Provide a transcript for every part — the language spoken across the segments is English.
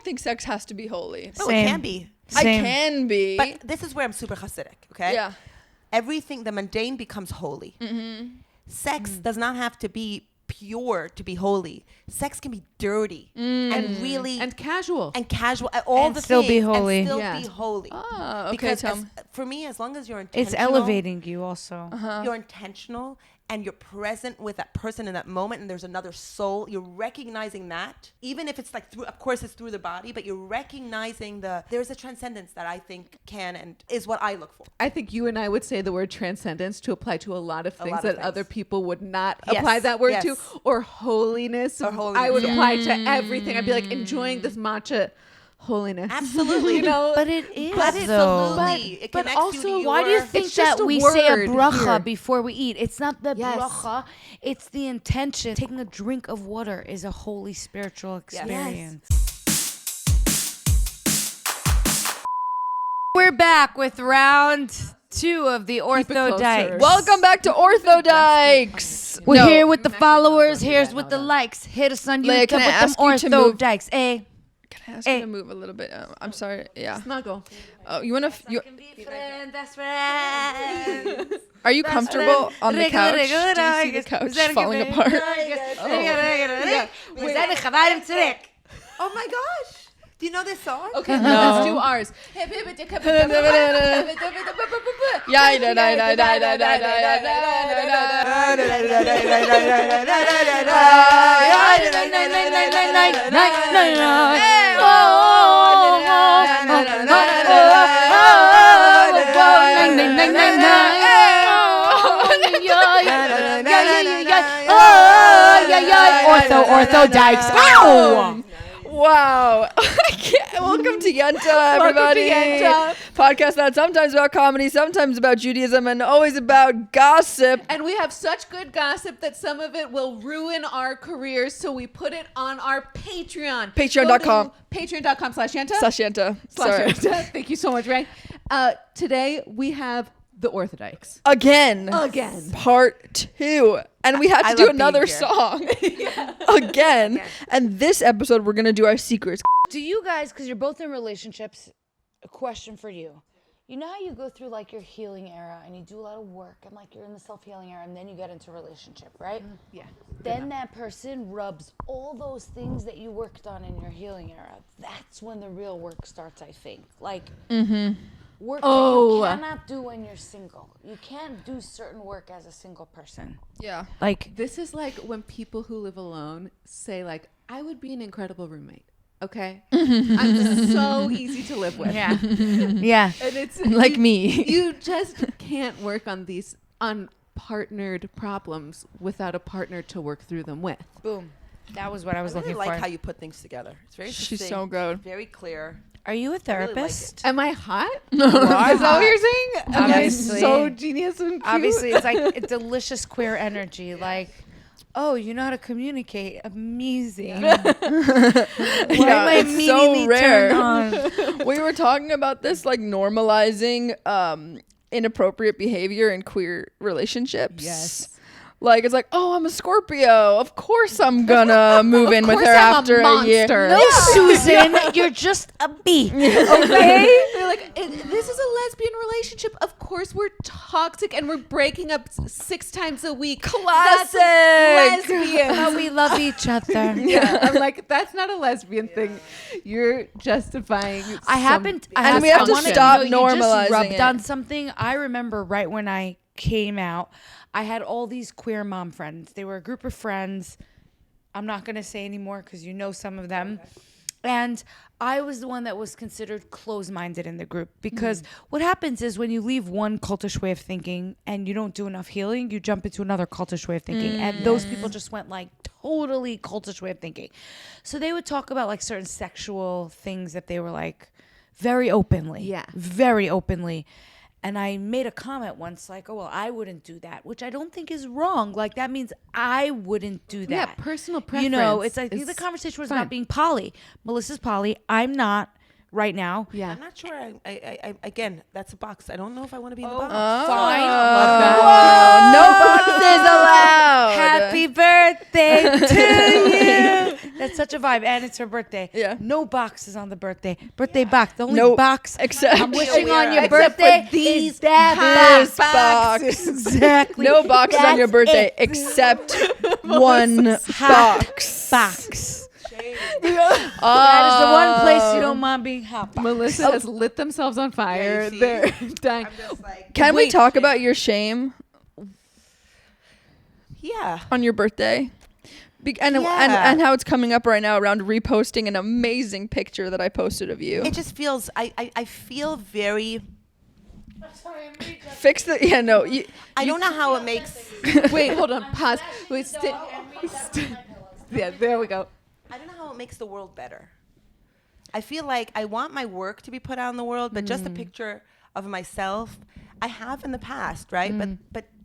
think sex has to be holy. No, it can be. I can be. But this is where I'm super Hasidic, okay? Yeah. Everything, the mundane becomes holy. Sex does not have to be pure to be holy. Sex can be dirty and really and casual and all And the still things be holy. and still Yeah. be holy. Oh, okay, Because Tom. for me, as long as you're intentional, It's elevating you also. you're intentional and you're present with that person in that moment, and there's another soul. You're recognizing that, even if it's like through, of course, it's through the body, but you're recognizing there's a transcendence that I think can and is what I look for. I think you and I would say the word transcendence to apply to a lot of things lot of that things. other people would not Yes, apply that word yes. to, or holiness. Or holiness, I would yeah. apply to everything. I'd be like enjoying this matcha holiness. Absolutely. You know, But it is, Absolutely. though. It but connects also, you to Why do you your- think It's just that a we say a word bracha here. before we eat? It's not the Yes. bracha. It's the intention. Taking a drink of water is a holy spiritual experience. We're back with round 2 of the Orthodykes. closer. Welcome back to Orthodykes. We're No. here with the Actually, followers. don't do Here's that, with no, the no. likes. Hit us on Leah, YouTube can I with ask them you to move- Orthodykes. Can I ask you to move a little bit? I'm sorry. Yeah. snuggle. Oh, you want to? Best friends. Are you comfortable on the couch? Do you see the couch falling apart? Oh my gosh. Do you know this song? Okay, No. let's do ours. Orthodykes. Ow! Wow. Welcome to Yenta, everybody. Yenta. Podcast that's sometimes about comedy, sometimes about Judaism, and always about gossip. And we have such good gossip that some of it will ruin our careers, so we put it on our Patreon. Patreon.com. Patreon.com/Yenta. Yenta. Sorry. Yenta. Thank you so much, Ray. Today we have the Orthodykes. Again. Part 2. And we had to I do love being another here. song. Again. And this episode, we're going to do our secrets. Do you guys, because you're both in relationships, a question for you. You know how you go through like your healing era and you do a lot of work and like you're in the self-healing era and then you get into a relationship, right? Yeah. Then that person rubs all those things that you worked on in your healing era. That's when the real work starts, I think. Like, work that you cannot do when you're single. You can't do certain work as a single person. Yeah. Like, This is like when people who live alone say like, I would be an incredible roommate. Okay? I'm so easy to live with. yeah. Yeah. And it's Like me. You just can't work on these unpartnered problems without a partner to work through them with. Boom. That was what I was I really looking like for. how you put things together. It's very She's succinct, so good. very clear. Are you a really like therapist? Am I hot? You are Is that hot. what you're saying? Am I Obviously. so genius and cute? Obviously, it's like a delicious queer energy. Like, oh, you know how to communicate. Amazing. Why am I it's so immediately rare. turned on? We were talking about this, like normalizing inappropriate behavior in queer relationships. Yes. Like, it's like, oh, I'm a Scorpio. Of course I'm gonna move in with her course I'm a after a year. monster. No, Susan, you're just a bee. Okay? They're like, this is a lesbian relationship. Of course we're toxic and we're breaking up 6 times a week. Classic. That's lesbian. But we love each other. Yeah, I'm like, that's not a lesbian thing. You're justifying. I haven't. And we have to wanna- stop you just normalizing rubbed it. on something. I remember right when I came out, I had all these queer mom friends. They were a group of friends. I'm not going to say anymore because you know some of them. And I was the one that was considered closed-minded in the group because what happens is when you leave one cultish way of thinking and you don't do enough healing, you jump into another cultish way of thinking. And those people just went like totally cultish way of thinking. So they would talk about like certain sexual things that they were like very openly. Yeah. Very openly. And I made a comment once like, oh, well, I wouldn't do that, which I don't think is wrong. Like, that means I wouldn't do that. Yeah, personal preference. You know, it's like is the conversation was fine. about being poly. Melissa's poly. I'm not right now. Yeah. I'm not sure. I again, that's a box. I don't know if I want to be in the box. Fine. No boxes allowed. Happy birthday to you. That's such a vibe, and it's her birthday. Yeah. No boxes on the birthday box. The only No, box except I'm wishing on your Except for birthday these is that this box. Exactly. No boxes on your That's birthday it. except one box. Box. That That is the one place you don't mind being hot. Box. Melissa has lit themselves on fire. you see? They're dying. I'm just like, Can we Wait. talk about your shame yeah. on your birthday? And Yeah. how it's coming up right now around reposting an amazing picture that I posted of you. It just feels, I feel very, Fix the I don't know how it makes, Wait, hold on. Pause. Wait, yeah, there we go. I don't know how it makes the world better. I feel like I want my work to be put out in the world, but just a picture of myself, I have in the past, right?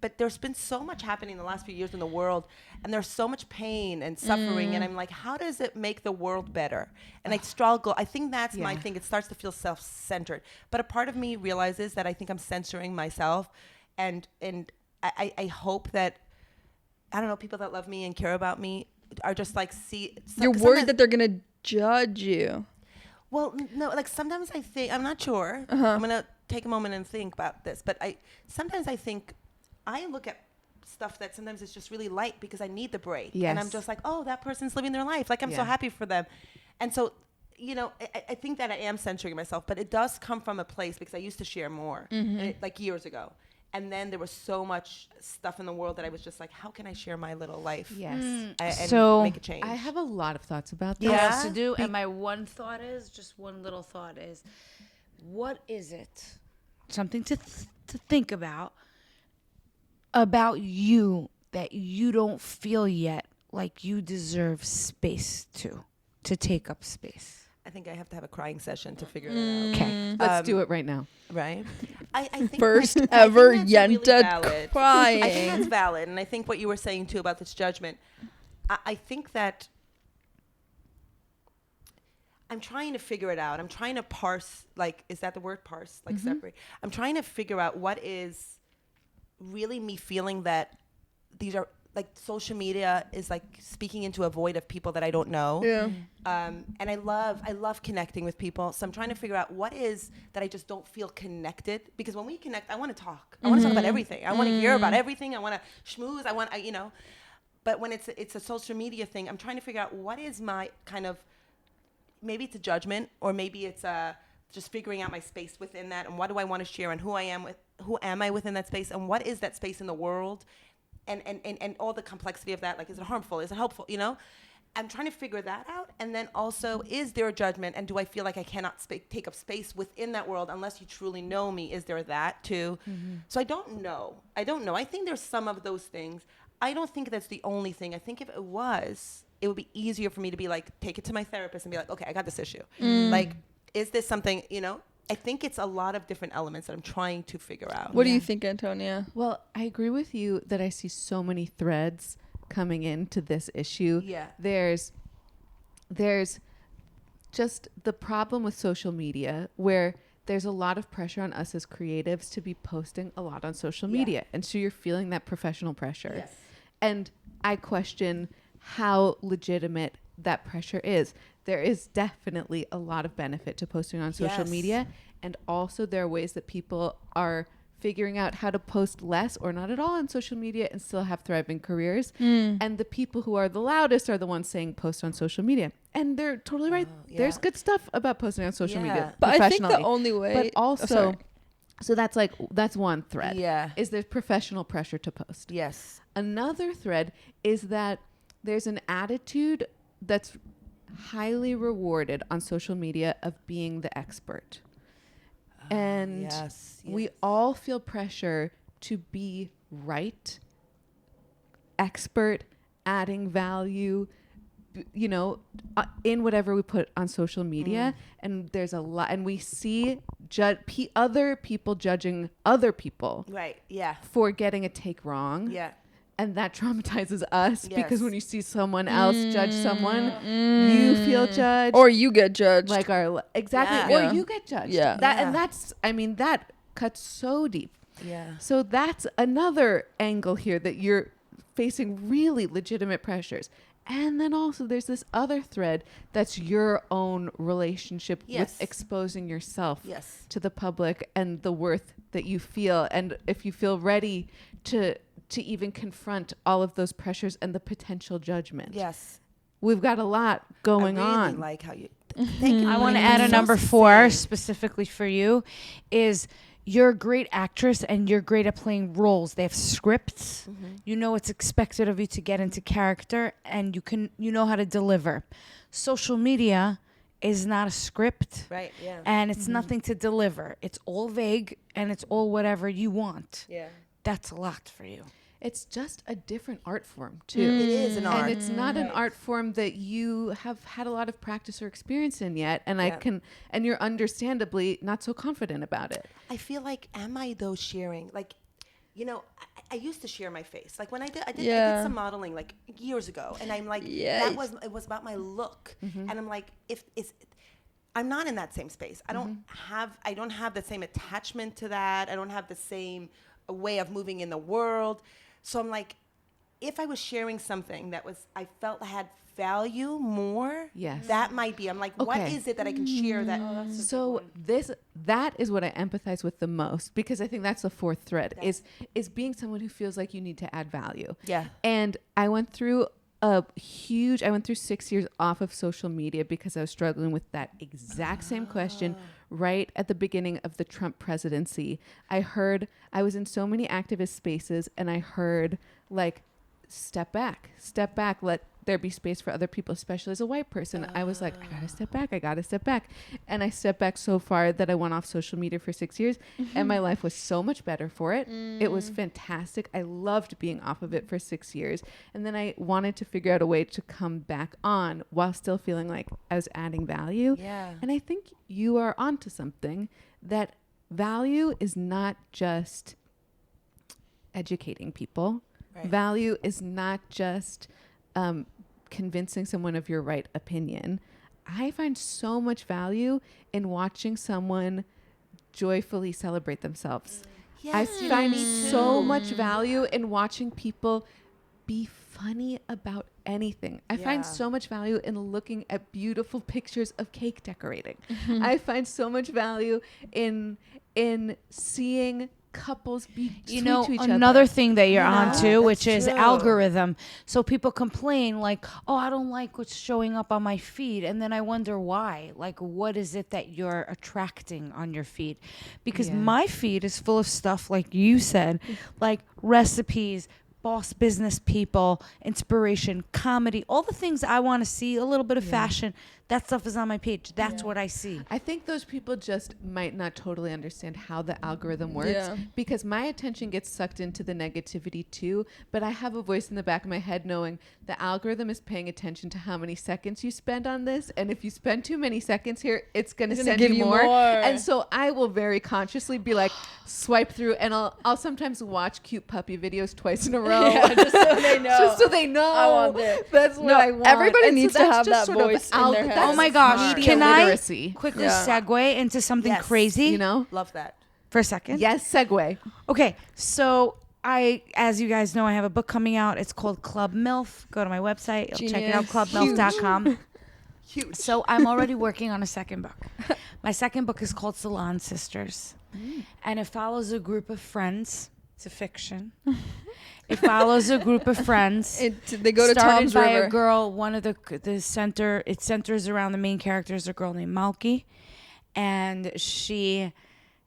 But there's been so much happening in the last few years in the world, and there's so much pain and suffering, and I'm like, how does it make the world better? And I struggle. I think that's my thing. It starts to feel self-centered. But a part of me realizes that I think I'm censoring myself, and I hope that, I don't know, people that love me and care about me are just like, You're worried that they're gonna judge you. Well, no, like sometimes I think, I'm not sure. I'm going to take a moment and think about this, but sometimes I think I look at stuff that sometimes is just really light because I need the break. Yes. And I'm just like, oh, that person's living their life. Like, I'm so happy for them. And so, I think that I am censoring myself, but it does come from a place because I used to share more, like years ago. And then there was so much stuff in the world that I was just like, how can I share my little life? Yes. And So, make a change? I have a lot of thoughts about that. Yeah. Yes, to do. And my one thought is, just one little thought is, what is it? Something to think about you that you don't feel yet like you deserve space to take up space. I think I have to have a crying session to figure that out. Okay. Let's do it right now. Right? I think First I think ever that's really Yenta valid. crying. I think that's valid, and I think what you were saying too about this judgment. I think that I'm trying to figure it out. I'm trying to parse. Like, is that the word parse? Like separate. I'm trying to figure out what is really me feeling that these are like social media is like speaking into a void of people that I don't know. Yeah. And I love connecting with people. So I'm trying to figure out what is that I just don't feel connected, because when we connect, I want to talk. I want to talk about everything. I want to hear about everything. I want to schmooze. But when it's a social media thing, I'm trying to figure out what is my kind of, maybe it's a judgment, or maybe it's just figuring out my space within that, and what do I want to share, and who am I within that space, and what is that space in the world, and all the complexity of that. Like, is it harmful? Is it helpful? I'm trying to figure that out. And then also, is there a judgment, and do I feel like I cannot take up space within that world unless you truly know me? Is there that too? So I don't know. I think there's some of those things. I don't think that's the only thing. I think if it was, it would be easier for me to be like, take it to my therapist and be like, okay, I got this issue. Like, is this something, I think it's a lot of different elements that I'm trying to figure out. What do you think, Antonia? Well, I agree with you that I see so many threads coming into this issue. Yeah. There's just the problem with social media, where there's a lot of pressure on us as creatives to be posting a lot on social media. And so you're feeling that professional pressure. Yes. And I question how legitimate that pressure is. There is definitely a lot of benefit to posting on social media. And also there are ways that people are figuring out how to post less or not at all on social media and still have thriving careers. And the people who are the loudest are the ones saying post on social media. And they're totally right. There's good stuff about posting on social media But I think the professionally. only way... But also, so that's one thread. Yeah. Is there's professional pressure to post. Yes. Another thread is that there's an attitude that's highly rewarded on social media of being the expert. And we all feel pressure to be right, expert, adding value, in whatever we put on social media. And there's a lot, and we see other people judging other people Right. Yeah. for getting a take wrong. Yeah. And that traumatizes us because Yes. when you see someone else judge someone, you feel judged. Or you get judged. Like exactly. Yeah. Or you get judged. Yeah. And that cuts so deep. Yeah. So that's another angle here, that you're facing really legitimate pressures. And then also there's this other thread that's your own relationship Yes. with exposing yourself Yes. to the public and the worth that you feel. And if you feel ready to even confront all of those pressures and the potential judgment. Yes. We've got a lot going I really on. like how you. Thank you. I want to You're add a so number 4 succinct. specifically for you is you're a great actress and you're great at playing roles. They have scripts. You know what's expected of you to get into character and you know how to deliver. Social media is not a script. Right. Yeah. And it's nothing to deliver. It's all vague and it's all whatever you want. Yeah. That's a lot for you. It's just a different art form too. It is an art. And it's not an art form that you have had a lot of practice or experience in yet. And and you're understandably not so confident about it. I feel like, am I though sharing? Like, you know, I used to share my face. Like when I did some modeling like years ago, and I'm like, it was about my look, and I'm like, I'm not in that same space. I don't have the same attachment to that. I don't have the same way of moving in the world. So I'm like, if I was sharing something that I felt had value more, Yes. that might be. I'm like, what Okay. is it that I can share that? So that is what I empathize with the most, because I think that's the fourth thread is being someone who feels like you need to add value. Yeah. And I went through 6 years off of social media because I was struggling with that exact same question right at the beginning of the Trump presidency. I was in so many activist spaces and I heard like, step back, let there be space for other people, especially as a white person. I was like, I gotta step back. And I stepped back so far that I went off social media for 6 years and my life was so much better for it. It was fantastic. I loved being off of it for 6 years. And then I wanted to figure out a way to come back on while still feeling like I was adding value. Yeah. And I think you are onto something, that value is not just educating people. Right. Value is not just convincing someone of your right opinion. I find so much value in watching someone joyfully celebrate themselves. I find so much value in watching people be funny about anything. I find so much value in looking at beautiful pictures of cake decorating. I find so much value in seeing couples be sweet to each another other. thing that you're onto, which is true. algorithm. So people complain like, oh, I don't like what's showing up on my feed. And then I wonder why. Like, what is it that you're attracting on your feed? Because my feed is full of stuff, like you said, like recipes, boss business people, inspiration, comedy, all the things I want to see, a little bit of fashion. That stuff is on my page. That's what I see. I think those people just might not totally understand how the algorithm works, because my attention gets sucked into the negativity too, but I have a voice in the back of my head knowing the algorithm is paying attention to how many seconds you spend on this, and if you spend too many seconds here, it's going to send give you you more. more. And so I will very consciously be like, swipe through, and I'll sometimes watch cute puppy videos twice in a row. just so they know. Just so they know. I want this. That's what No, I want. everybody And so needs to that's have just that sort of voice in their head. Oh my gosh. Media Can I literacy. quickly Yeah. segue into something Yes. crazy? You know? Love that. For a second? Yes, segue. Okay, so as you guys know, I have a book coming out. It's called Club MILF. Go to my website. Check it out, Genius. clubmilf.com. Huge. So I'm already working on a second book. My second book is called Salon Sisters. And it follows a group of friends. It's a fiction. It follows a group of friends. They go to started Tom's by River. a girl. One of it centers around the main character is a girl named Malky. And she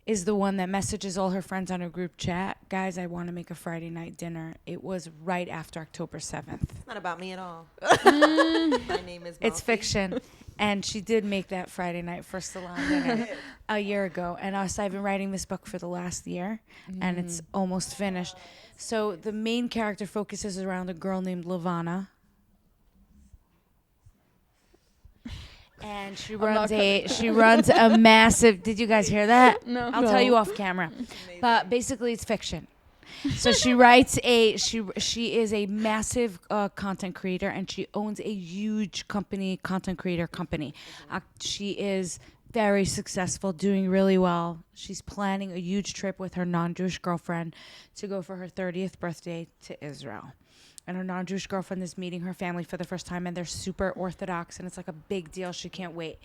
is the one that messages all her friends on her group chat. Guys, I want to make a Friday night dinner. It was right after October 7th. It's not about me at all. My name is It's Malky. fiction. And she did make that Friday night for salon dinner a year ago. And I've been writing this book for the last year, and it's almost finished. So the main character focuses around a girl named Lavana. And she runs a massive. Did you guys hear that? No. I'll tell you off camera. But basically, it's fiction. So she writes she is a massive content creator, and she owns a huge content creator company. She is very successful, doing really well. She's planning a huge trip with her non-Jewish girlfriend to go for her 30th birthday to Israel. and her non-Jewish girlfriend is meeting her family for the first time, and they're super Orthodox, and it's like a big deal. She can't wait.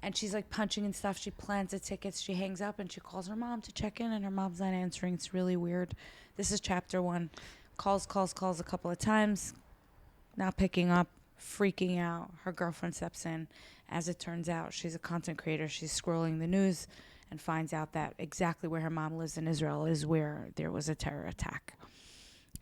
And she's like punching and stuff. She plans the tickets. She hangs up and she calls her mom to check in, and her mom's not answering. It's really weird. This is chapter 1. Calls a couple of times, not picking up, freaking out. Her girlfriend steps in. As it turns out, she's a content creator. She's scrolling the news and finds out that exactly where her mom lives in Israel is where there was a terror attack.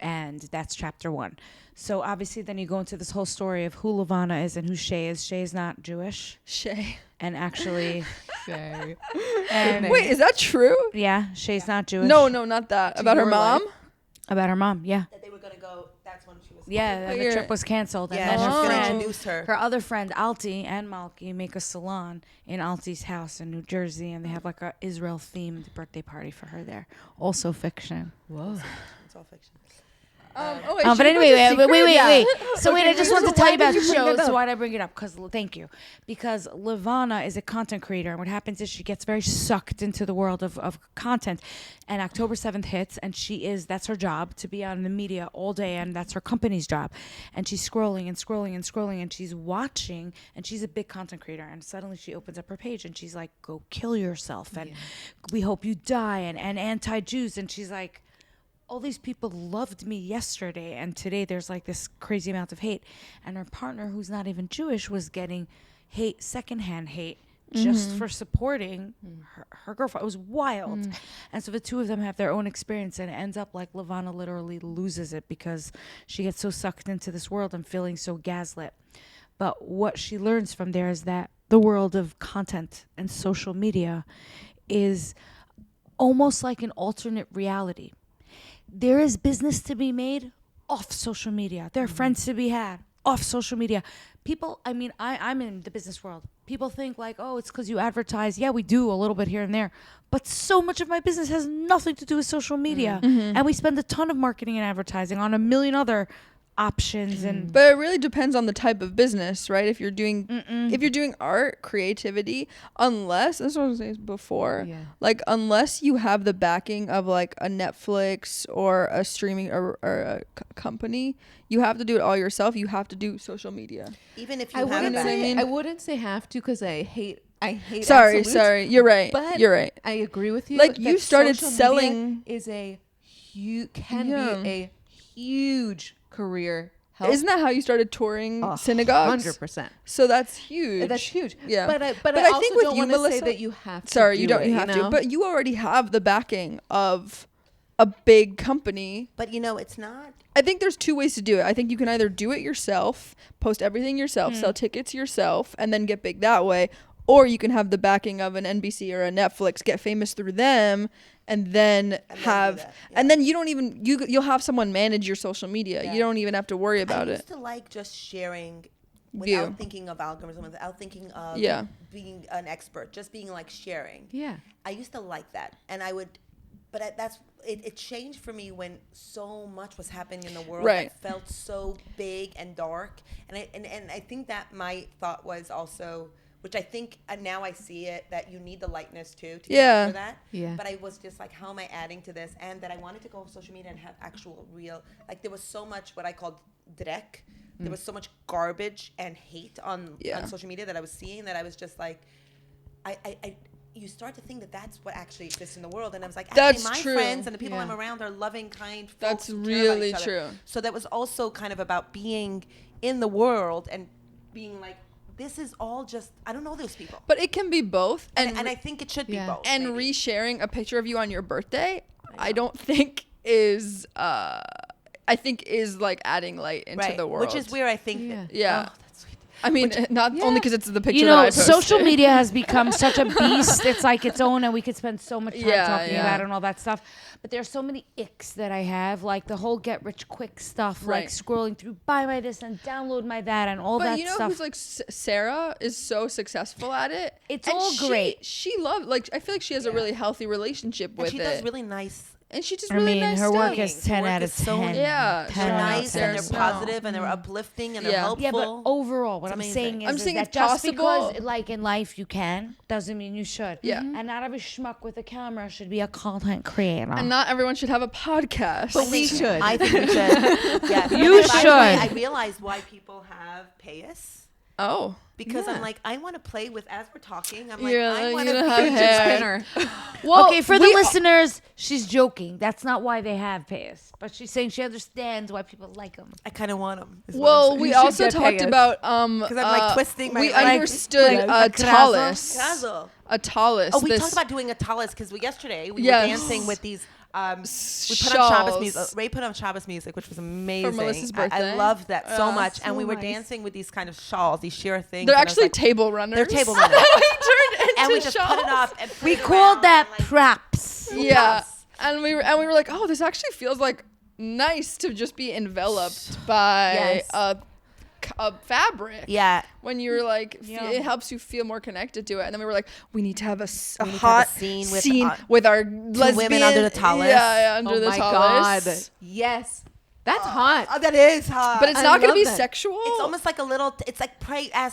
And that's chapter 1. So obviously then you go into this whole story of who Levana is and who Shay is. Shay is not Jewish. Shay. And actually... Shay. And Wait, is that true? yeah, Shay's not Jewish. No, not that. About her mom? About her mom, yeah. That they were going to go, that's when she was... Yeah, the trip was canceled. Yeah, And she then was her going to friend, introduce her. her other friend, Alti, and Malki make a salon in Alti's house in New Jersey, and they have like a Israel-themed birthday party for her there. Also fiction. Whoa. It's all fiction. Wait, But anyway, wait. So wait, I just wanted to tell you about did you bring shows. that up? So why'd I bring it up? Thank you. Because Levana is a content creator, and what happens is she gets very sucked into the world of content. And October 7th hits, and that's her job, to be out in the media all day, and that's her company's job. And she's scrolling, and she's watching, and she's a big content creator, and suddenly she opens up her page, and she's like, go kill yourself, and we hope you die, and anti-Jews, and she's like, all these people loved me yesterday, and today there's like this crazy amount of hate. And her partner, who's not even Jewish, was getting hate, secondhand hate, just for supporting her girlfriend. It was wild. And so the two of them have their own experience, and it ends up like Levana literally loses it because she gets so sucked into this world and feeling so gaslit. But what she learns from there is that the world of content and social media is almost like an alternate reality. There is business to be made off social media. There are friends to be had off social media. People, I mean, I'm in the business world. People think like, oh, it's because you advertise. Yeah, we do a little bit here and there. But so much of my business has nothing to do with social media. And we spend a ton of marketing and advertising on a million other options. But it really depends on the type of business, right? If you're doing art, creativity, unless, that's what I was saying before, like unless you have the backing of like a Netflix or a streaming or a company, you have to do it all yourself. You have to do social media. Even if you I wouldn't have say, mean? I wouldn't say have to, because I hate Sorry, absolutes, you're right. but You're right. I agree with you. Like, that you started social selling- media is can be a huge career help. Isn't that how you started touring synagogues? 100%. So that's huge. That's huge. Yeah. But I I also think with don't you, want to say Melissa, that you have to. Sorry, you do don't. it, You have know? to. But you already have the backing of a big company. But you know, it's not. I think there's two ways to do it. I think you can either do it yourself, post everything yourself, sell tickets yourself, and then get big that way, or you can have the backing of an NBC or a Netflix, get famous through them, and then and then you don't even you'll have someone manage your social media. Yeah. You don't even have to worry about I it. used to like just sharing without thinking of algorithm, without thinking of being an expert, just being like sharing. Yeah. I used to like that, and I would, but it changed for me when so much was happening in the world that felt so big and dark, and I think that my thought was also, which I think now I see it, that you need the lightness too to counter that. Yeah. But I was just like, how am I adding to this? And that I wanted to go on social media and have actual real, like there was so much what I called dreck. There was so much garbage and hate on social media that I was seeing, that I was just like, you start to think that that's what actually exists in the world. And I was like, actually, my friends and the people I'm around are loving, kind folks. That's who care about really each other. true. So that was also kind of about being in the world and being like, this is all just, I don't know those people. But it can be both. And I think it should be both. And maybe. resharing a picture of you on your birthday, I don't think is is like adding light into the world. Which is where I think Yeah. oh, that's sweet. I mean, not only because it's the picture You that I know, posted. social media has become such a beast. It's like its own, and we could spend so much time talking Yeah. about it and all that stuff. But there's so many icks that I have, like the whole get rich quick stuff, like scrolling through, buy my this and download my that and all that But you know stuff. who's like Sarah is so successful at it. It's And all great. She loves, like, I feel like she has a really healthy relationship And with she it. does really nice and she just really nice her stuff. work is 10 out of 10. Yeah, They're nice and they're positive and they're Mm-hmm. uplifting and they're helpful. Yeah, but overall, what I'm amazing. saying is, I'm saying that if just possible- because, like, in life you can, doesn't mean you should. Yeah. And not every schmuck with a camera should be a content creator. And not everyone should have a podcast. But we should. I think we should. Yes. You And by the way, should. I realized why people have payas. Oh. Because Yeah. I'm like, I want to play with, as we're talking, I'm You're like, I like, want you to don't have fidget hair. spinner. Well, Okay, for the we- listeners, she's joking. That's not why they have payas. But she's saying she understands why people like them. I kind of want them. Well, we should also get talked Payas. about because I'm like twisting my. we like, understood like Tallits. Kazzle. A Tallits. Oh, we this talked about doing a Tallits because yesterday we Yes. were dancing with these. We put on Shabbos shawls. music. Ray put on Shabbos music, which was amazing. Melissa's I birthday. loved that so much, and so we were nice. dancing with these kind of shawls, these sheer things. They're and I was actually like, table runners. they're table runners. Turned into and we just put it shawls. up. And We put it called around that and, like, props. Yeah, and we were like, oh, this actually feels like nice to just be enveloped by Yes. a fabric. Yeah. When you're like, Yeah. it helps you feel more connected to it. And then we were like, we need to have a need to have a hot scene scene with, with our lesbian women under the Tallits. Yeah, under Oh the my Tallits. God. Yes. That's hot. Oh, that is hot. But it's I not going to love be that. sexual. it's almost like a little. It's like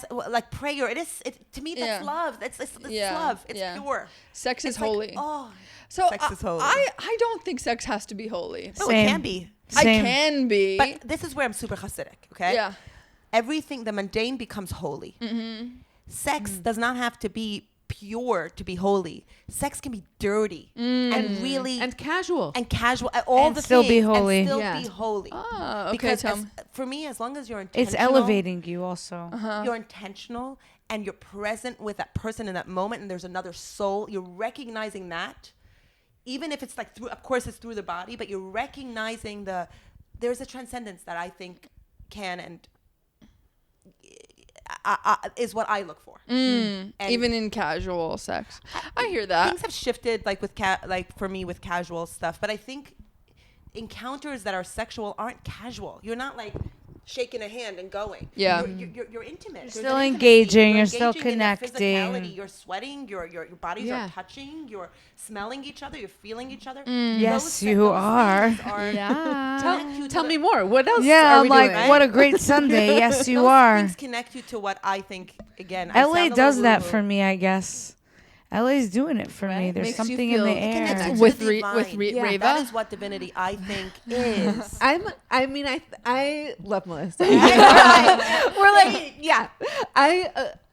like prayer. It is. To me, that's Yeah. love. It's Yeah. love. It's Yeah. pure. Sex is It's like, holy. oh, So sex is holy. I don't think sex has to be holy. no, Same. it can be. I Same. can be. But this is where I'm super Hasidic. Okay. yeah. Everything, the mundane becomes holy. Sex does not have to be pure to be holy. Sex can be dirty and really And casual. and casual. All And the still be things, holy. And still Yeah. be holy. Oh, okay, Because Tom. for me, as long as you're intentional, It's elevating you also. you're intentional and you're present with that person in that moment, and there's another soul. You're recognizing that, even if it's like through. Of course, it's through the body, but you're recognizing there's a transcendence that I think can and is what I look for. And Even in casual sex. I hear that. things have shifted, like with like for me with casual stuff, but I think encounters that are sexual aren't casual. You're not like shaking a hand and going. Yeah. You're intimate. There's still an intimacy. engaging, you're still engaging in that connecting. physicality. You're sweating. Your bodies Yeah. are touching. You're smelling each other. You're feeling each other. Yes, Those you those are. things are yeah. connect you to Tell the- me more. What else Yeah, are I'm we like, doing? what a great Sunday. Yes, you those are. things connect you to what I think. Again, I LA sound a does little that woo-woo. for me, I guess. LA's doing it for me. Right? There's Makes you something in feel the It connects you air. to With the Re- with divine. Re- Yeah, Reva? That is what divinity, I think, is. I love Melissa. Right. We're like, yeah.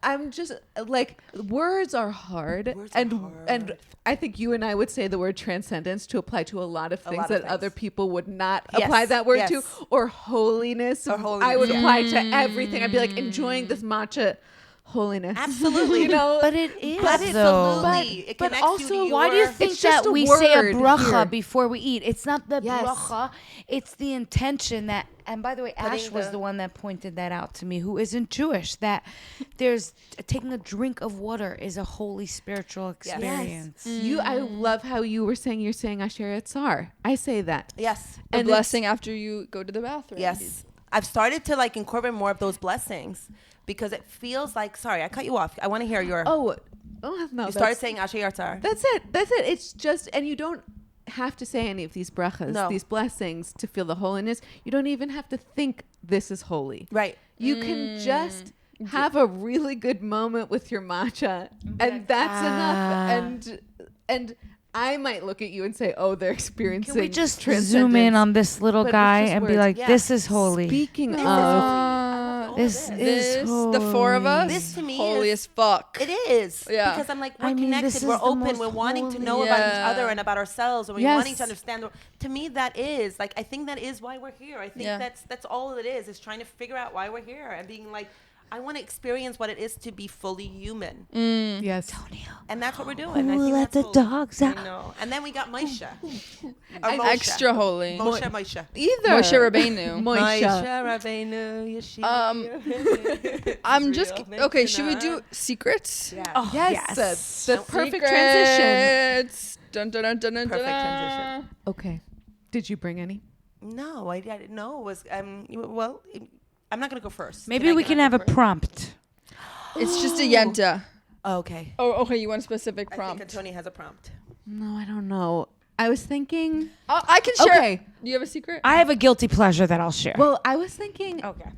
I'm just like, words are hard, Words are and hard. I think you and I would say the word transcendence to apply to a lot of things lot of that things. other people would not Yes, apply that word to, yes. or holiness. Or holiness, I would yeah. apply to everything. I'd be like enjoying this matcha holiness. Absolutely. You know, But it is, Absolutely. though. It but connects also, you to Why do you your- think It's just that a we say a word bracha here. before we eat? It's not the Yes. bracha. It's the intention that. And by the way, Ash Putting was the- the one that pointed that out to me, who isn't Jewish. That there's taking a drink of water is a holy spiritual experience. I love how you were saying you're saying Asher Yatzar. I say that. Yes. The And blessing after you go to the bathroom. Yes. I've started to like incorporate more of those blessings because it feels like, sorry, I cut you off. I want to hear your, No. you started saying Asher Yartar. That's it. It's just, and you don't have to say any of these brachas, No. these blessings to feel the holiness. You don't even have to think this is holy. Right. You can just have a really good moment with your matcha, and that's enough. And I might look at you and say, "Oh, they're experiencing." Can we just transcendence. zoom in on this little But it's guy just and be words. like, Yeah. this is holy. Speaking This of, This This, is holy. the four of us, This to me holy is- as fuck. It is. Yeah. Because I'm like, we're I mean, connected, this we're is the open, most we're wanting to holy- know about each Yeah. other and about ourselves, and we're Yes. wanting to understand. To me, that is, like, I think that is why we're here. I think Yeah. that's all it is trying to figure out why we're here and being like, I want to experience what it is to be fully human. yes, And that's what we're doing. I Who think let that's the holy. dogs I out? know. And then we got Moshe. Extra holy. Moshe. either Moshe Rabbeinu. Moshe. Rabbeinu, Yeshua. I'm just Real okay. Should we Mishnah. do secrets? Yeah. Oh, Yes, the perfect Secrets. transition. Dun, dun, dun, dun, dun, Perfect dun. transition. Okay, did you bring any? No, I didn't know. It was well, I'm not gonna go first. Maybe we can have a prompt. It's just a yenta. Oh, okay. Oh, okay. You want a specific I prompt? think Tony has a prompt. No, I don't know. I was thinking. I can share. Okay. Do you have a secret? I have a guilty pleasure that I'll share. Well, I was thinking. Okay.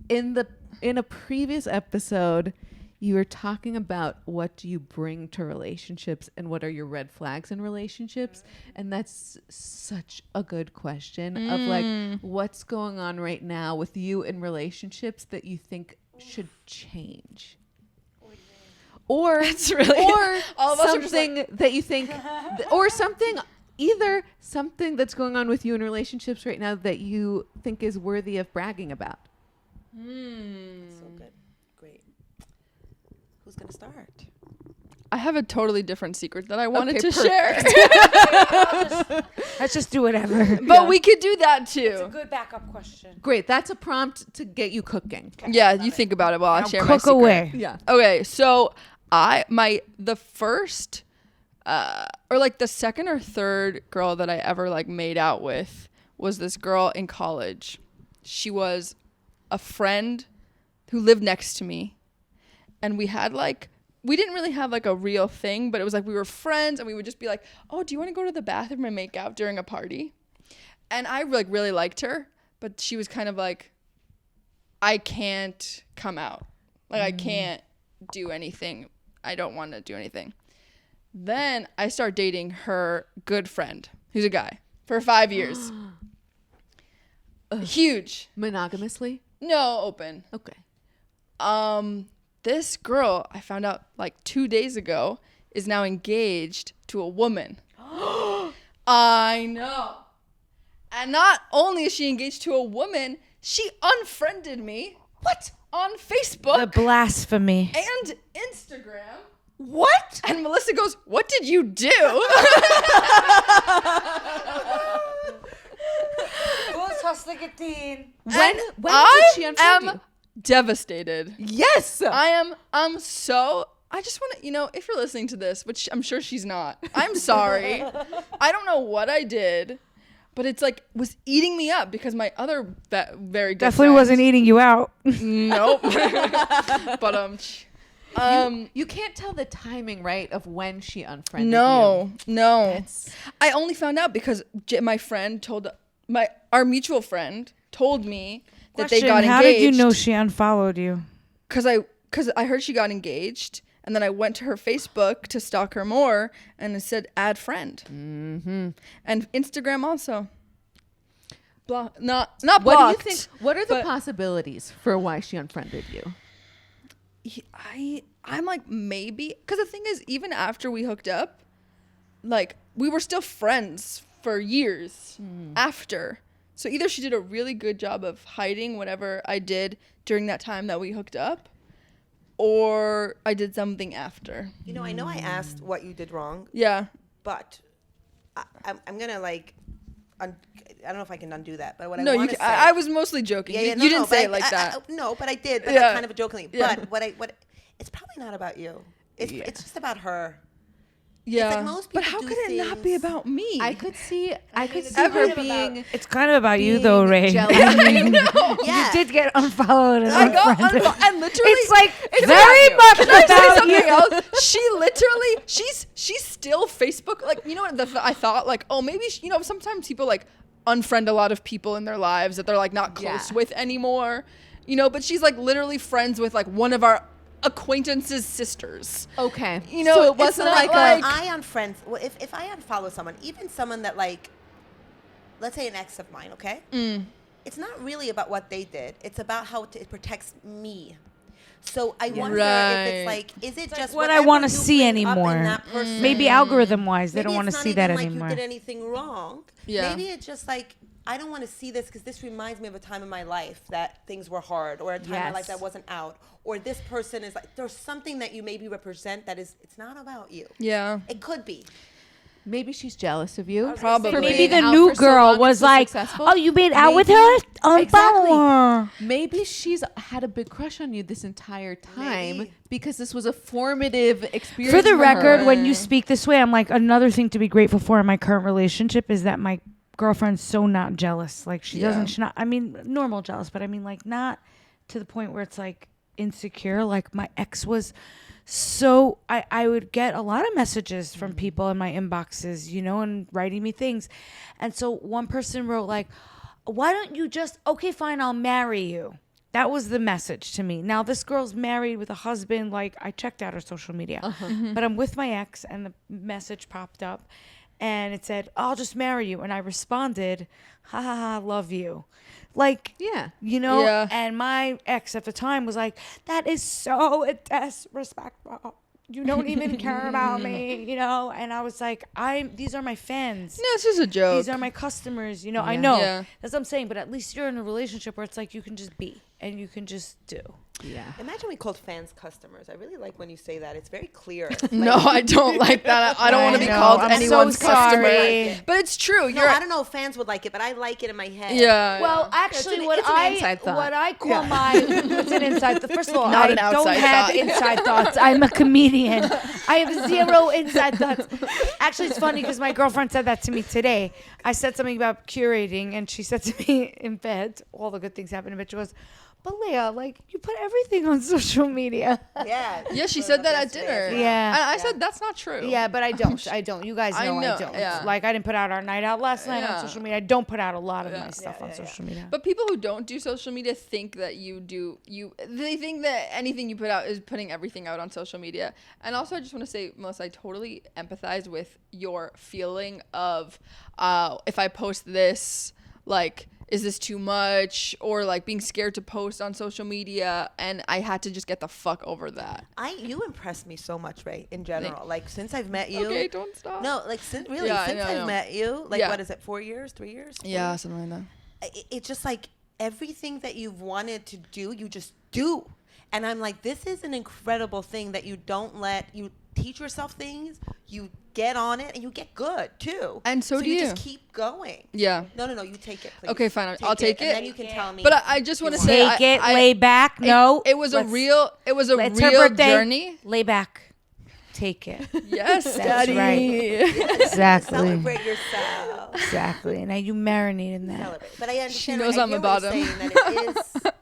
In a previous episode, you were talking about what do you bring to relationships and what are your red flags in relationships, and that's such a good question of like what's going on right now with you in relationships that you think should change. Or That's really or all of us are just something that you think or something either something that's going on with you in relationships right now that you think is worthy of bragging about. So good. Great. Who's going to start? I have a totally different secret that I wanted to perfect. share. Let's just do whatever. But we could do that It's a too. good backup question. Great, that's a prompt to get you cooking. Yeah, you think about it while I Now share my cook secret. away. Yeah. Okay, so the first or like the second or third girl that I ever like made out with was this girl in college. She was a friend who lived next to me, and we didn't really have like a real thing, but it was like we were friends and we would just be like, oh, do you want to go to the bathroom and make out during a party? And I like really liked her, but she was kind of like, I can't come out. Like I can't do anything. I don't want to do anything. Then I start dating her good friend, who's a guy, for 5 years. Huge. Monogamously? No, open. Okay. This girl, I found out like 2 days ago, is now engaged to a woman. I know. And not only is she engaged to a woman, she unfriended me. What? On Facebook. The blasphemy. And Instagram. What? And Melissa goes, what did you do? When did she unfriend am you? devastated. Yes. I just want to, if you're listening to this, which I'm sure she's not, I'm sorry. I don't know what I did, but it's like was eating me up because my other very good Definitely friend, wasn't eating you out. Nope. But You can't tell the timing, right, of when she unfriended no. you. I only found out because my friend our mutual friend told me that they got engaged. How did you know she unfollowed you? Because I heard she got engaged, and then I went to her Facebook to stalk her more, and it said add friend. Mm-hmm. And Instagram also. Not What blocked. do you think? What are the possibilities for why she unfriended you? I'm like maybe because the thing is, even after we hooked up, like we were still friends for years after. So either she did a really good job of hiding whatever I did during that time that we hooked up, or I did something after. I know I asked what you did wrong, Yeah. but I'm going to like, I don't know if I can undo that, but what No, I want to say. I was mostly joking. Yeah, You didn't say it but like that. No, but I did. But Yeah. like kind of jokingly. Yeah. But what it's probably not about you. It's just about her. Yeah. It's like most But people how do could it not be things- about me? I could see it's her about- being It's kind of about you, though, Ray. jealous of you. Yeah. You did get unfollowed. And I got unfriended. and literally It's like it's very about you. much Can I say about something you. else? She literally she's still Facebook, like, you know what I thought, like, oh, maybe sometimes people like unfriend a lot of people in their lives that they're like not close with anymore, but she's like literally friends with like one of our acquaintances' sisters. Okay. So it wasn't not like When a I unfriend, well, if I unfollow someone, even someone that like, let's say an ex of mine, okay? It's not really about what they did. It's about how it protects me. So I wonder if it's like, is it just what I whatever want to you see bring up in anymore. that person? Maybe algorithm-wise, they Maybe don't want to it's not see even that like anymore. you did anything wrong. Yeah. Maybe it's just like, I don't want to see this because this reminds me of a time in my life that things were hard, or a time in my life that wasn't out, or this person is like, there's something that you maybe represent that is, it's not about you. Yeah. It could be. maybe she's jealous of you. Probably. for Maybe being the out new for so girl long and was so like, successful. "Oh, you made out with Maybe- her? Unfollow Exactly. her." Maybe she's had a big crush on you this entire time Maybe. because this was a formative experience. For the her. record, when you speak this way, I'm like, another thing to be grateful for in my current relationship is that my girlfriend's so not jealous. Like she's not, I mean, normal jealous, but I mean like not to the point where it's like insecure. Like my ex was So I would get a lot of messages from people in my inboxes, you know, and writing me things. And so one person wrote like, why don't you just, okay, fine, I'll marry you. That was the message to me. Now, this girl's married with a husband. Like, I checked out her social media. But I'm with my ex, and the message popped up. And it said, I'll just marry you. And I responded, ha, ha, ha, love you. Like, you know? Yeah. And my ex at the time was like, that is so disrespectful. You don't even care about me, you know? And I was like, these are my fans. No, it's just a joke. These are my customers, you know? I know. That's what I'm saying. But at least you're in a relationship where it's like you can just be and you can just do. Yeah. Imagine we called fans customers. I really like when you say that. It's very clear. No, I don't like that. I don't want to be called anyone's customer. But it's true. No, I don't know if fans would like it, but I like it in my head. Yeah. Well, actually, it's what I call my it's an inside thought. First of all, Not I an don't outside have thought. inside thoughts. I'm a comedian. I have 0 inside thoughts. Actually, it's funny because my girlfriend said that to me today. I said something about curating, and she said to me in bed, all the good things happen in bed. She goes, but Leah, like, you put everything on social media. Yeah. Yeah, she said that at dinner. Yeah. And I said, that's not true. Yeah, but I don't. You guys know I don't. Yeah. Like, I didn't put out our night out last night on social media. I don't put out a lot of my stuff on social media. But people who don't do social media think that they think that anything you put out is putting everything out on social media. And also, I just want to say, Melissa, I totally empathize with your feeling of if I post this, like, is this too much? Or like being scared to post on social media, and I had to just get the fuck over that. You impressed me so much, Ray, in general. Like, since I've met you. Okay, don't stop. No, like, since I've met you, like, what is it, 4 years, 3 years? Yeah, something like that. It's just like everything that you've wanted to do, you just do. And I'm like, this is an incredible thing that you don't let you teach yourself things, you get on it, and you get good too. And so do you you. just keep going. Yeah. No, you take it, please. Okay, fine. I'll take it. And then you can tell me. But I just want to say, take it, lay back. No, it was a real journey. Lay back. Take it. Yes, Daddy. Right. Exactly. Celebrate yourself. Exactly. Now you marinate in that. Celebrate. But I understand. She knows I I'm hear about what him. you're saying, that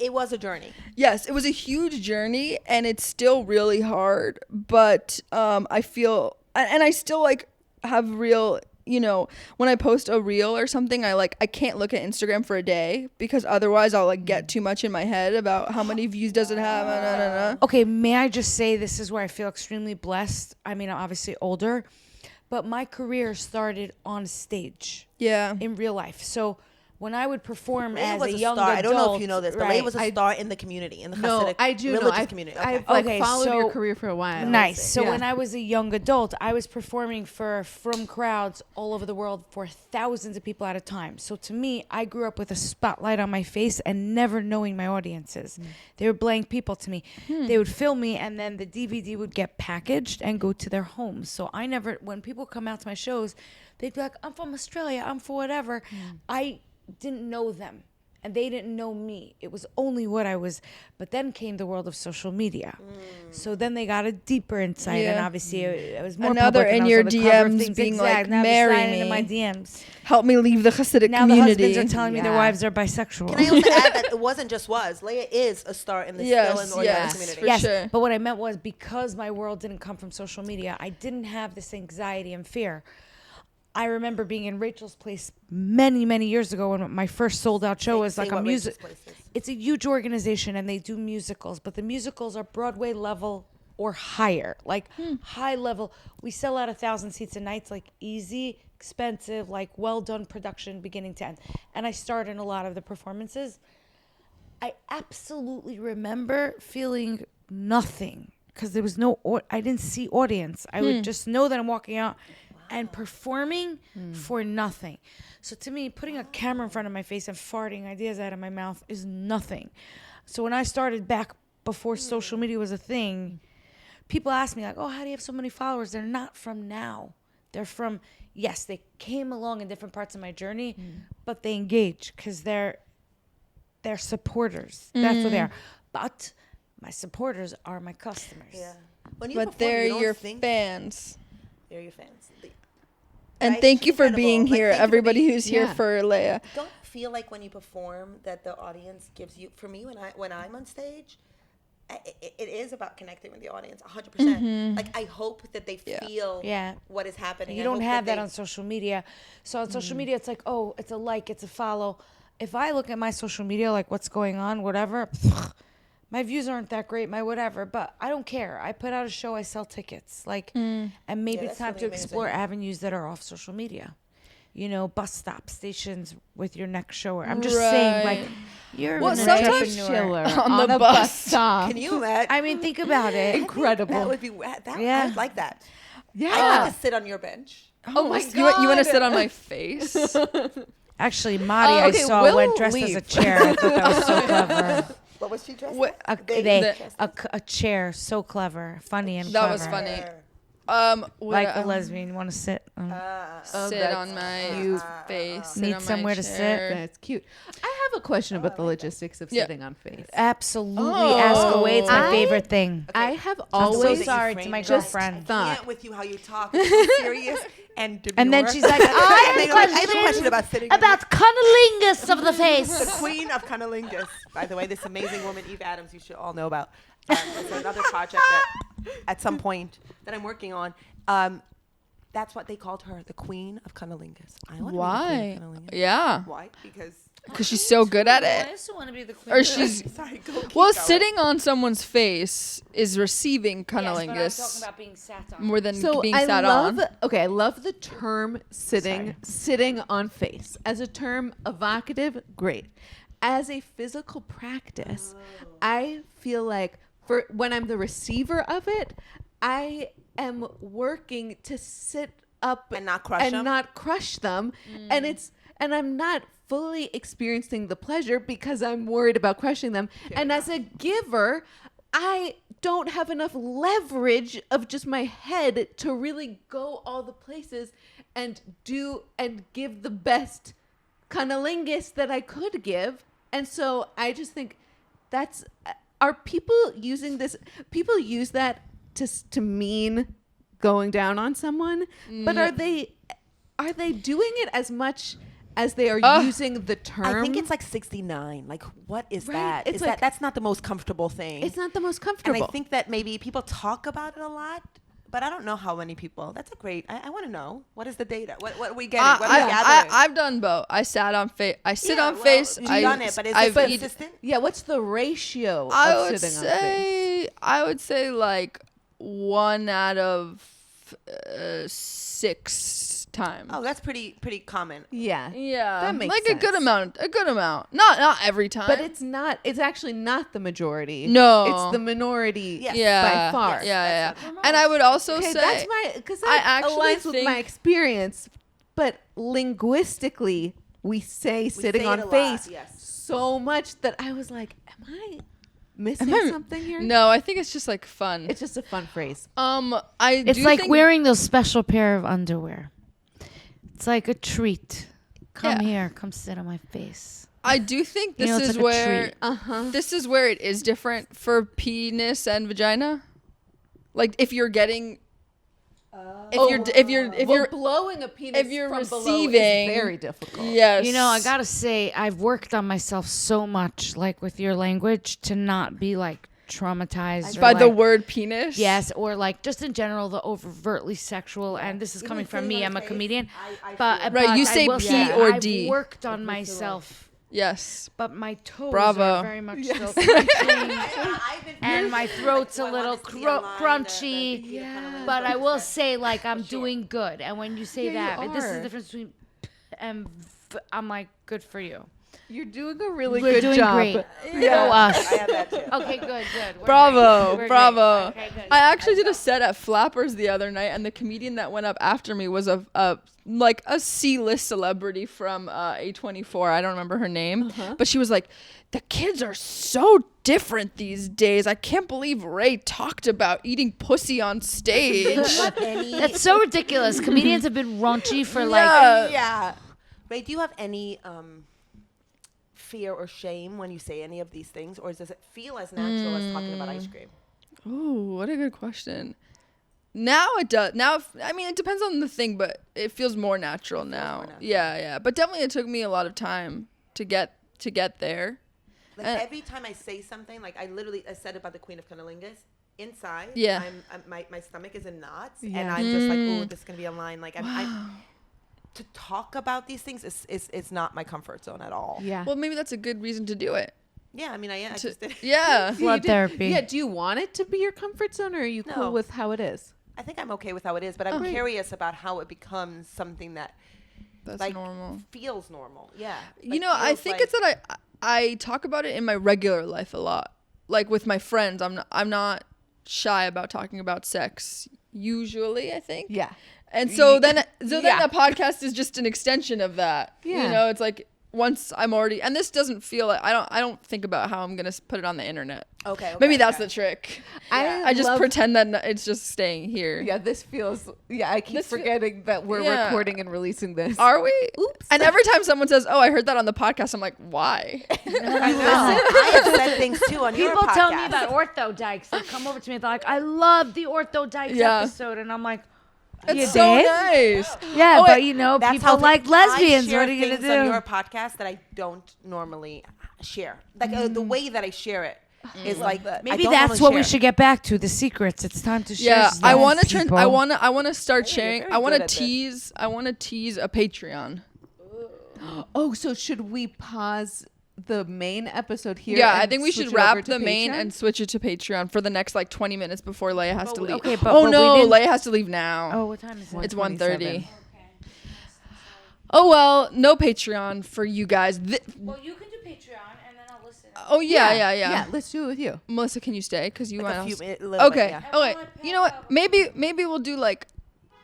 it was a journey. Yes, it was a huge journey, and it's still really hard. But I feel, and I still like have real, you know, when I post a reel or something, I can't look at Instagram for a day because otherwise I'll like get too much in my head about how many views does it have. Okay, may I just say this is where I feel extremely blessed. I mean, I'm obviously older, but my career started on stage. Yeah. In real life. So when I would perform Leah as was a young star. adult, I don't know if you know this, but right, Leah was a star in the community, in the Hasidic religious community. Okay. I've followed your career for a while. Nice. So when I was a young adult, I was performing from crowds all over the world for thousands of people at a time. So to me, I grew up with a spotlight on my face and never knowing my audiences. They were blank people to me. They would film me, and then the DVD would get packaged and go to their homes. So I never, when people come out to my shows, they'd be like, I'm from Australia, I'm for whatever. I didn't know them, and they didn't know me. It was only what I was. But then came the world of social media. So then they got a deeper insight, and obviously it was more. And now they're in your DMs being like, marry me. In my DMs. Help me leave the Hasidic now community. The husbands are telling me their wives are bisexual. Can I also add that it wasn't just was. Leah is a star in the still in the Orthodox community. For sure. But what I meant was because my world didn't come from social media, I didn't have this anxiety and fear. I remember being in Rachel's Place many, many years ago when my first sold out show was like a music. It's a huge organization and they do musicals, but the musicals are Broadway level or higher, like high level. We sell out 1,000 seats a night. It's like easy, expensive, like well done production beginning to end. And I starred in a lot of the performances. I absolutely remember feeling nothing because there was I didn't see audience. I would just know that I'm walking out and performing for nothing. So to me, putting a camera in front of my face and farting ideas out of my mouth is nothing. So when I started back before social media was a thing, people ask me like, oh, how do you have so many followers? They're not from now. They're from, yes, they came along in different parts of my journey, but they engage because they're supporters. That's what they are. But my supporters are my customers. Yeah. But they're your fans. They're your fans. And thank you for being here, everybody who's here for Leah. Don't feel like when you perform that the audience gives you, for me, when I'm on stage, it is about connecting with the audience 100%. Like I hope that they feel what is happening. You don't have that on social media. So on social media, it's like, oh, it's a like, it's a follow. If I look at my social media, like what's going on, whatever, my views aren't that great, my whatever, but I don't care. I put out a show, I sell tickets. Like, and maybe it's time to explore avenues that are off social media. You know, bus stop stations with your next show. I'm just saying, like, you're an entrepreneur on the bus stop. Can you imagine? I mean, think about it. Incredible. That would be, I like that. Yeah. I want to sit on your bench. Oh my God. You want to sit on my face? Actually, Madi, I saw went dressed as a chair. I thought that was so clever. What was she dressed a chair. So clever. Funny and that clever. Was funny. Like a lesbian. You want to sit? Sit on my face. Need somewhere to sit? That's cute. I have a question about the logistics of sitting on face. Absolutely. Ask away. It's my favorite thing. Okay. I have always always sorry to my girlfriend. I can't with you how you talk. It's so serious and demure. And then she's like, I have a question about sitting. About cunnilingus of the face. The queen of cunnilingus. By the way, this amazing woman, Eve Adams, you should all know about. It's another project that at some point that I'm working on. That's what they called her, the queen of cunnilingus. I want to be the queen of cunnilingus. Yeah. Why? Because she's so good at I it. also want to be the queen. Or she's sorry, sitting on someone's face is receiving cunnilingus. Yes, but I'm talking about being sat on. More than being sat on. Okay, I love the term sitting on face. As a term evocative, great. As a physical practice, I feel like for when I'm the receiver of it, I am working to sit up and not crush them. And I'm not fully experiencing the pleasure because I'm worried about crushing them. Yeah. And as a giver, I don't have enough leverage of just my head to really go all the places and give the best cunnilingus that I could give. And so I just think are people using this? People use that to mean going down on someone, but are they doing it as much as they are using the term? I think it's like 69. Like, what is that? It's like, that's not the most comfortable thing. It's not the most comfortable. And I think that maybe people talk about it a lot, but I don't know how many people. That's a great. I want to know, what is the data? What are we getting? What are we gathering? I've done both. I sat on face. I sit on face. You've done it, but is it consistent? Yeah. What's the ratio of sitting on face? I would say like 1 out of 6 times. Oh, that's pretty common. Yeah. That makes sense. A good amount. Not every time. But it's actually not the majority. No. It's the minority by far. Yeah. And I would also say that's because that aligns with my experience. But linguistically, we say sitting on face so much that I was like, am I missing something here? No, I think it's just like fun. It's just a fun phrase. It's like wearing those special pair of underwear. It's like a treat. Come here, come sit on my face. I do think this is where this is where it is different for penis and vagina. Like if you're getting if you're blowing a penis, if you're from receiving, below is very difficult. Yes. You know, I gotta say, I've worked on myself so much, like with your language, to not be like traumatized by the like, word penis. Yes, or like just in general the overtly sexual. And this is coming from me. I'm a comedian, but you say P or D. I've worked on myself. Yes. But my toes Bravo. are very much still clenching, and my throat's a little crunchy. But I will say, like, I'm doing good. And when you say that, this is the difference between and I'm like, good for you. You're doing a really We're good doing job. Great. Yeah. Go us. I have that too. Okay, good. Bravo. Okay, good. I actually did a set at Flappers the other night, and the comedian that went up after me was a C-list celebrity from A24. I don't remember her name, but she was like, the kids are so different these days. I can't believe Ray talked about eating pussy on stage. That's so ridiculous. Comedians have been raunchy for like... Yeah. Ray, do you have any... fear or shame when you say any of these things, or does it feel as natural as talking about ice cream? Oh, what a good question. Now it does. Now, I mean, it depends on the thing, but it feels more natural now. Yeah. But definitely it took me a lot of time to get there. Like every time I say something, like I said about the Queen of Cunnilingus, inside, my stomach is in knots, and I'm just like, oh, this is gonna be a line. Like I'm to talk about these things is not my comfort zone at all. Yeah. Well, maybe that's a good reason to do it. Yeah, I mean, I just did. Yeah. Blood therapy. Yeah. Do you want it to be your comfort zone, or are you cool with how it is? I think I'm okay with how it is, but I'm curious about how it becomes something that's like normal. Feels normal. Yeah. You know, I think it's that I talk about it in my regular life a lot. Like with my friends, I'm not shy about talking about sex usually, I think. Yeah. And so then the podcast is just an extension of that. Yeah. You know, it's like once I'm already, and this doesn't feel like, I don't think about how I'm going to put it on the internet. Okay. Maybe that's the trick. Yeah. I just pretend that it's just staying here. Yeah, this feels, I keep forgetting that we're recording and releasing this. Are we? Oops. And every time someone says, oh, I heard that on the podcast, I'm like, why? I have said things too on your podcast. People tell me about Orthodykes. They come over to me, they're like, I love the Orthodykes episode. And I'm like, it's so nice. Yeah, but you know, people like lesbians. What are you gonna do? On your podcast that I don't normally share, like the way that I share it is like maybe that's what we should get back to, the secrets. It's time to share. Yeah, I want to. I want to start sharing. I want to tease. I want to tease a Patreon. Oh, so should we pause the main episode here? Yeah, I think we should wrap the main and switch it to Patreon for the next like 20 minutes before Leah has to leave. Okay, Leah has to leave now. Oh, what time is it? It's 1:30. Oh well, no Patreon for you guys. Well, you can do Patreon and then I'll listen. Oh yeah. Yeah, let's do it with you. Melissa, can you stay? Because you like want to. Okay. Okay. You know what? Maybe we'll do like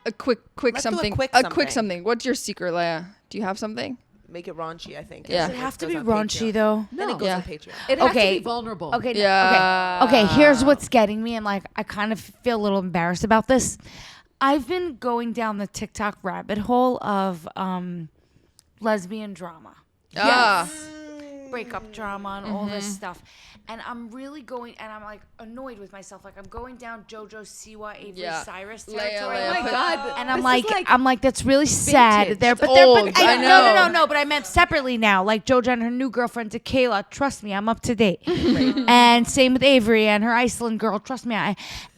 a quick something. A quick something. What's your secret, Leah? Do you have something? Make it raunchy, I think. Yeah. Does it have to be raunchy though? No. Then it goes on Patreon. It has to be vulnerable. Okay. Yeah. Okay. Here's what's getting me, and like I kind of feel a little embarrassed about this. I've been going down the TikTok rabbit hole of lesbian drama. Yes. Breakup drama and all this stuff. And I'm really going, and I'm like annoyed with myself. Like I'm going down JoJo Siwa, Avery Cyrus territory. Oh my God. And I'm like, that's really sad. But I know. No. But I meant separately now. Like JoJo and her new girlfriend, Tequila. Trust me, I'm up to date. And same with Avery and her Iceland girl. Trust me.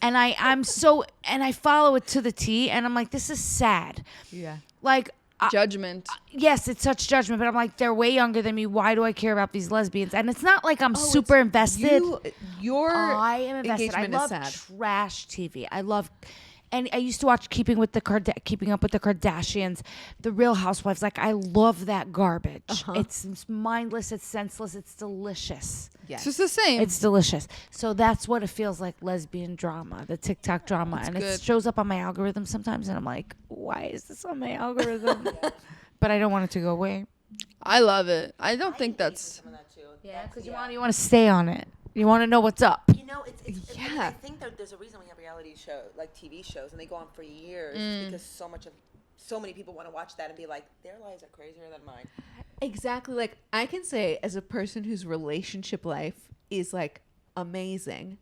I'm so, and I follow it to the T. And I'm like, this is sad. Yeah. Like, judgment. Yes, it's such judgment, but I'm like, they're way younger than me. Why do I care about these lesbians? And it's not like I'm super invested. I am invested. I love trash TV. And I used to watch Keeping Up with the Kardashians, The Real Housewives. Like, I love that garbage. It's mindless. It's senseless. It's delicious. Yes. It's just the same. It's delicious. So that's what it feels like, lesbian drama, the TikTok drama. And it shows up on my algorithm sometimes, and I'm like, why is this on my algorithm? But I don't want it to go away. I love it. I don't think that's... Yeah, because you want to stay on it. You want to know what's up. You know, I think that there's a reason we have reality show, like TV shows, and they go on for years because so many people want to watch that and be like, their lives are crazier than mine. Exactly. Like I can say, as a person whose relationship life is like amazing,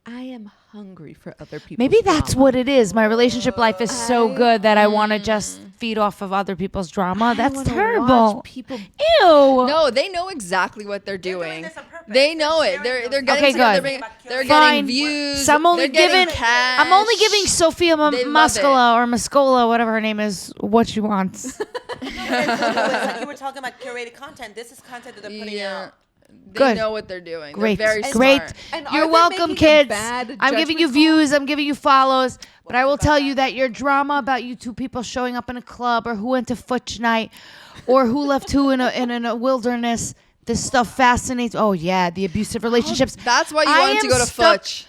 I am hungry for other people's Maybe that's drama. what it is. My relationship life is so good that I want to just feed off of other people's drama. That's terrible. People. Ew. No, they know exactly what they're doing. They know it. They're getting good. They're getting views. So I'm only giving cash. I'm only giving Sophia Mascola, whatever her name is, what she wants. Like you were talking about curated content. This is content that they're putting out. They know what they're doing. Great. They're very Great. smart. And you're welcome, kids. I'm giving you views. I'm giving you follows. But I will tell you that your drama about you two people showing up in a club, or who went to Futch night, or who left who in a wilderness, this stuff fascinates. Oh yeah, the abusive relationships. That's why you wanted to go to Futch.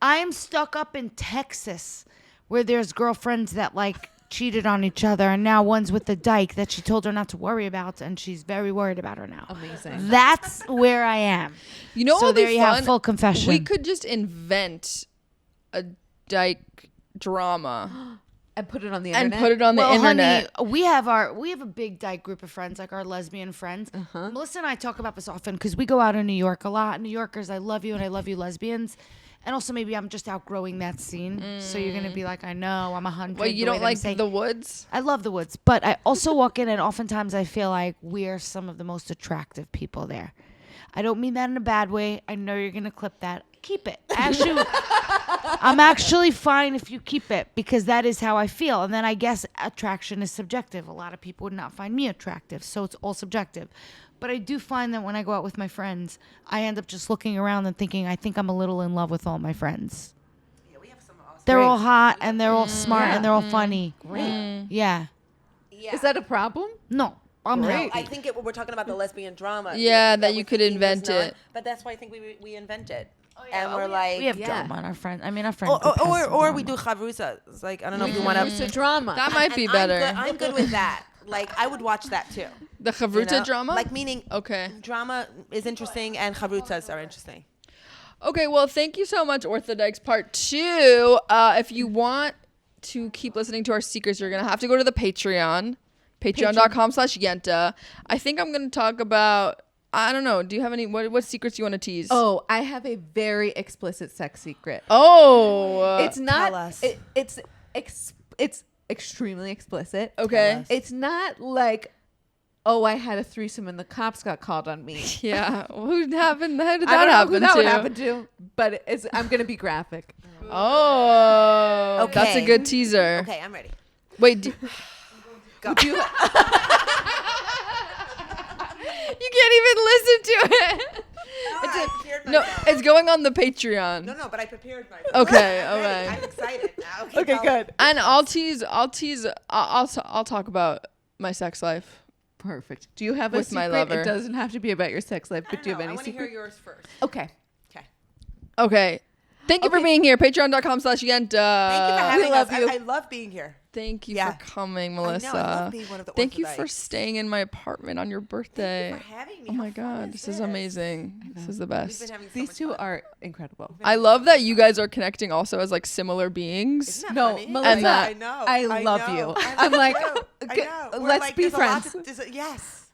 I am stuck up in Texas, where there's girlfriends that like cheated on each other, and now one's with the dyke that she told her not to worry about, and she's very worried about her now. Amazing. That's where I am. You know, so there you have full confession. We could just invent a dyke drama and put it on the internet. Honey, we have a big dyke group of friends, like our lesbian friends. Melissa and I talk about this often because we go out in New York a lot. New Yorkers, I love you, and I love you, lesbians. And also, maybe I'm just outgrowing that scene. So you're going to be like, I know, I'm 100. Well, you don't like the woods? I love the woods. But I also walk in, and oftentimes I feel like we're some of the most attractive people there. I don't mean that in a bad way. I know you're going to clip that. Keep it. Actually, I'm actually fine if you keep it because that is how I feel. And then I guess attraction is subjective. A lot of people would not find me attractive, so it's all subjective. But I do find that when I go out with my friends, I end up just looking around and thinking, I think I'm a little in love with all my friends. Yeah, we have some awesome. They're all hot and they're all smart and they're all funny. Great. Yeah. Yeah. Is that a problem? No, I'm Great. happy. I think we're talking about the lesbian drama. Yeah, that we you could think invent was not- it. But that's why I think we invent it. yeah. And we're like, We have Yeah. drama on our friends. I mean, our friends. or we do chavrusa. It's like, I don't know if you want It's a to. drama. That might be better. I'm good with that. Like, I would watch that too. The you chavruta know? drama? Like, meaning Okay. drama is interesting and chavrutas are interesting. Okay, well, thank you so much, Orthodykes Part 2. If you want to keep listening to our secrets, you're going to have to go to the Patreon. Patreon.com/Yenta. I think I'm going to talk about, I don't know, do you have any, what secrets you want to tease? Oh, I have a very explicit sex secret. Oh. It's not. Tell us. It's extremely explicit. Okay. Tell us. It's not like, oh, I had a threesome and the cops got called on me. Yeah. Who happened? How did I that don't know happen who that to? would happen to, but I'm gonna be graphic. Oh. Okay. That's a good teaser. Okay, I'm ready. Wait. Go. You can't even listen to it. I prepared No, myself. it's going on the Patreon. No, but I prepared myself. Okay, I'm ready. okay. I'm excited now. Okay, tell good. me. And I'll talk about my sex life. Perfect. Do you have a With secret? my lover. It doesn't have to be about your sex life, but do you have I any want to hear secret? yours first. Okay. Okay. Okay. Thank you for Okay. being here. Patreon.com/Yenta. Thank you for having love us. you. I love being here. Thank you Yeah. for coming, I know, Melissa. I love being one of the Thank you for Orthodykes. staying in my apartment on your birthday. Thank you for having me. Oh my How fun god, this is amazing. This is the We've best. been having so These much two fun. are incredible. I love that you guys are connecting also as like similar beings. Isn't that No, funny? Melissa, And that- I know. I love know. you. I I'm love like, you. I g- know. We're let's like, be there's a lot friends. yes.